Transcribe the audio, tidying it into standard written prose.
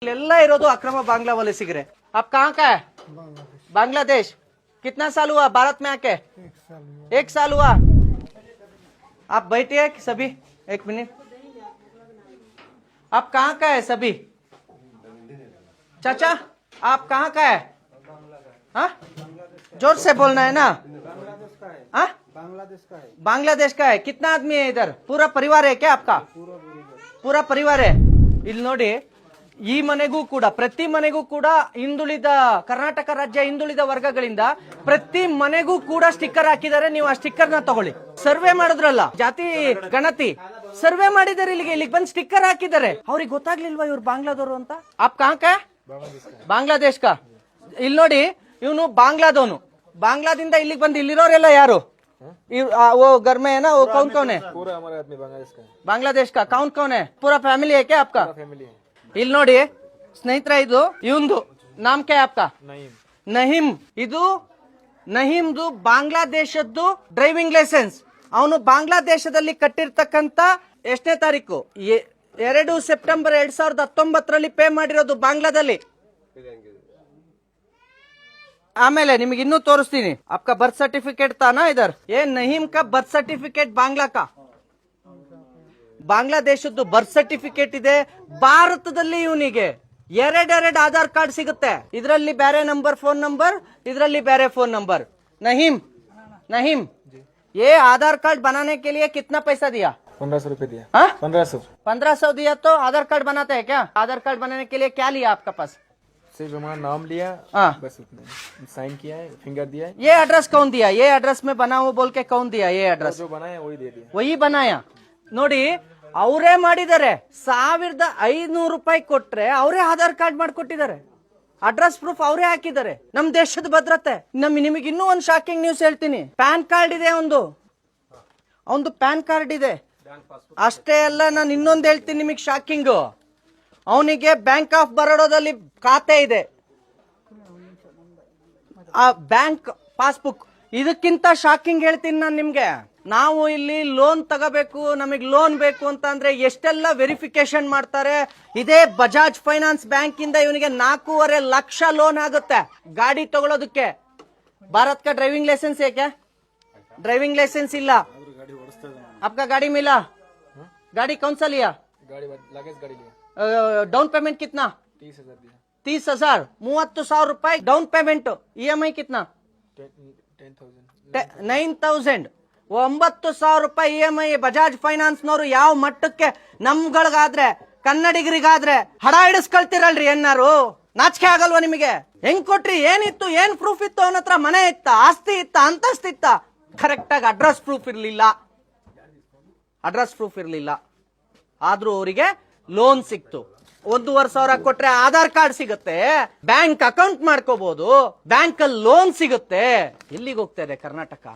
इल्लेल्ला इरोದು अक्रम बांग्ला वलसिगरे। आप कहाँ का है? बांग्लादेश। कितना साल हुआ भारत में आके? 1 साल हुआ। आप बैठिए सभी 1 मिनट। आप कहाँ का है सभी? चाचा आप कहाँ का है? हाँ जोर से बोलना है ना। हाँ बांग्लादेश का है। कितना आदमी है इधर? पूरा परिवार है क्या आपका? पूरा परिवार है। ಇಲ್ಲಿ ನೋಡಿ ಈ ಮನೆಗೂ ಕೂಡ ಪ್ರತಿ ಮನೆಗೂ ಕೂಡ ಹಿಂದುಳಿದ ಕರ್ನಾಟಕ ರಾಜ್ಯ ಹಿಂದುಳಿದ ವರ್ಗಗಳಿಂದ ಪ್ರತಿ ಮನೆಗೂ ಕೂಡ ಸ್ಟಿಕ್ಕರ್ ಹಾಕಿದ್ದಾರೆ. ನೀವು ಆ ಸ್ಟಿಕ್ಕರ್ ನ ತಗೊಳ್ಳಿ. ಸರ್ವೆ ಮಾಡಿದ್ರಲ್ಲ ಜಾತಿ ಗಣತಿ ಸರ್ವೆ ಮಾಡಿದ್ದಾರೆ. ಇಲ್ಲಿಗೆ ಬಂದು ಸ್ಟಿಕ್ಕರ್ ಹಾಕಿದ್ದಾರೆ. ಅವ್ರಿಗೆ ಗೊತ್ತಾಗ್ಲಿಲ್ವಾ ಇವ್ರು ಬಾಂಗ್ಲಾದವರು ಅಂತ? ಆಪ್ ಕहाँ का? ಬಾಂಗ್ಲಾದೇಶ್ का। ಇಲ್ಲಿ ನೋಡಿ ಇವನು ಬಾಂಗ್ಲಾದವನು. ಬಾಂಗ್ಲಾದಿಂದ ಇಲ್ಲಿಗೆ ಬಂದು ಇಲ್ಲಿರೋರೆಲ್ಲ ಯಾರು? वो घर में है ना, वो कौन कौन है? पूरा हमारा आदमी बांग्लादेश का है। बांग्लादेश का कौन कौन है? पूरा फैमिली है क्या आपका? फैमिली है। ಇಲ್ಲಿ ನೋಡಿ ಸ್ನೇಹಿತರೆ, ಇದು ಇವಂದು ನಾಮ ಕ್ಯಾ ಆಪ್ಕಾ? ನಹೀಂ. ಇದು ನಹೀಮ್ದು ಬಾಂಗ್ಲಾದೇಶದ್ದು ಡ್ರೈವಿಂಗ್ ಲೈಸೆನ್ಸ್. ಅವನು ಬಾಂಗ್ಲಾದೇಶದಲ್ಲಿ ಕಟ್ಟಿರ್ತಕ್ಕಂತ ಎಷ್ಟನೇ ತಾರೀಕು? 2 ಸೆಪ್ಟೆಂಬರ್ 2019 ಪೇ ಮಾಡಿರೋದು ಬಾಂಗ್ಲಾದಲ್ಲಿ. ಆಮೇಲೆ ನಿಮಗೆ ಇನ್ನೂ ತೋರಿಸ್ತೀನಿ. आपका बर्थ सर्टिफिकेट था ना इधर? ये नहीम का बर्थ सर्टिफिकेट बांग्ला का. ಬಾಂಗ್ಲಾದೇಶದ್ದು ಬರ್ತ್ ಸರ್ಟಿಫಿಕೇಟ್ ಇದೆ. ಭಾರತದಲ್ಲಿ ಇವನಿಗೆ ಎರಡೆರಡು ಆಧಾರ್ ಕಾರ್ಡ್ ಸಿಗುತ್ತೆ. ಇದರಲ್ಲಿ ಬೇರೆ ನಂಬರ್ ಫೋನ್ ನಂಬರ್, ಇದರಲ್ಲಿ ಬೇರೆ ಫೋನ್ ನಂಬರ್. नहीम नहीम ये आधार कार्ड बनाने के लिए कितना पैसा दिया? 1500 रुपए दिया। 1500 दिया तो आधार कार्ड बनाते हैं क्या? आधार कार्ड बनाने के लिए क्या लिया आपका पास? सिर्फ हमारा नाम लिया, बस उतना। साइन किया है, फिंगर दिया है। ये एड्रेस कौन दिया? ये एड्रेस में बना हुआ बोल के कौन दिया? ये एड्रेस जो बनाया वही दे दिया। वही बनाया ನೋಡಿ. ಅವರೇ ಮಾಡಿದ್ದಾರೆ. 1500 ರೂಪಾಯಿ ಕೊಟ್ರೆ ಅವರೇ ಆಧಾರ್ ಕಾರ್ಡ್ ಮಾಡ್ಕೊಟ್ಟಿದ್ದಾರೆ. ಅಡ್ರೆಸ್ ಪ್ರೂಫ್ ಅವರೇ ಹಾಕಿದ್ದಾರೆ. ನಮ್ ದೇಶದ ಭದ್ರತೆ. ನಿಮಗೆ ಇನ್ನೂ ಒಂದು ಶಾಕಿಂಗ್ ನ್ಯೂಸ್ ಹೇಳ್ತೀನಿ. ಪ್ಯಾನ್ ಕಾರ್ಡ್ ಇದೆ ಒಂದು ಪ್ಯಾನ್ ಕಾರ್ಡ್ ಇದೆ. ಅಷ್ಟೇ ಅಲ್ಲ, ನಾನು ಇನ್ನೊಂದು ಹೇಳ್ತೀನಿ ನಿಮಗೆ ಶಾಕಿಂಗ್. ಅವನಿಗೆ ಬ್ಯಾಂಕ್ ಆಫ್ ಬರೋಡಾದಲ್ಲಿ ಖಾತೆ ಇದೆ, ಆ ಬ್ಯಾಂಕ್ ಪಾಸ್ಬುಕ್. ಇದಕ್ಕಿಂತ ಶಾಕಿಂಗ್ ಹೇಳ್ತೀನಿ ನಾನು ನಿಮ್ಗೆ. ನಾವು ಇಲ್ಲಿ ಲೋನ್ ತಗೋಬೇಕು, ನಮಗೆ ಲೋನ್ ಬೇಕು ಅಂತ ಅಂದ್ರೆ ಎಷ್ಟೆಲ್ಲ ವೆರಿಫಿಕೇಶನ್ ಮಾಡ್ತಾರೆ. ಇದೇ ಬಜಾಜ್ ಫೈನಾನ್ಸ್ ಬ್ಯಾಂಕ್ ಇಂದ ಇವನಿಗೆ 4.5 ಲಕ್ಷ ಲೋನ್ ಆಗುತ್ತೆ ಗಾಡಿ ತಗೊಳ್ಳೋದಕ್ಕೆ. ಭಾರತ್ का ड्राइविंग लाइसेंस है क्या? ड्राइविंग लाइसेंस ಇಲ್ಲ. आपका गाड़ी मिला? गाड़ी कौन सा लिया? लगेज गाड़ी लिया। डाउन पेमेंट कितना? 30,000 दिया। 30,000 30,000 ರೂಪಾಯಿ ಡೌನ್ ಪೇಮೆಂಟ್. EMI कितना? 9,000 9,000 ರೂಪಾಯಿ EMI. ಬಜಾಜ್ ಫೈನಾನ್ಸ್ ನವರು ಯಾವ ಮಟ್ಟಕ್ಕೆ ನಮ್ಗಳಿಗಾದ್ರೆ ಕನ್ನಡಿಗರಿಗಾದ್ರೆ ಹಡ ಹಿಡಿಸ್ಕೊಳ್ತಿರಲ್ರಿ. ಏನಾರು ನಾಚಿಕೆ ಆಗಲ್ವಾ ನಿಮಗೆ? ಹೆಂಗ್ ಕೊಟ್ರಿ? ಏನಿತ್ತು? ಏನ್ ಪ್ರೂಫ್ ಇತ್ತು ಅವನ ಹತ್ರ? ಮನೆ ಇತ್ತ, ಆಸ್ತಿ ಇತ್ತ, ಅಂತಸ್ತಿತ್ತ? ಕರೆಕ್ಟ್ ಆಗಿ ಅಡ್ರೆಸ್ ಪ್ರೂಫ್ ಇರ್ಲಿಲ್ಲ. ಆದ್ರೂ ಅವರಿಗೆ ಲೋನ್ ಸಿಕ್ತು. 1,500 ಕೊಟ್ರೆ ಆಧಾರ್ ಕಾರ್ಡ್ ಸಿಗುತ್ತೆ, ಬ್ಯಾಂಕ್ ಅಕೌಂಟ್ ಮಾಡ್ಕೋಬಹುದು, ಬ್ಯಾಂಕ್ ಅಲ್ಲಿ ಲೋನ್ ಸಿಗುತ್ತೆ. ಎಲ್ಲಿಗೆ ಹೋಗ್ತಾ ಇದೆ ಕರ್ನಾಟಕ?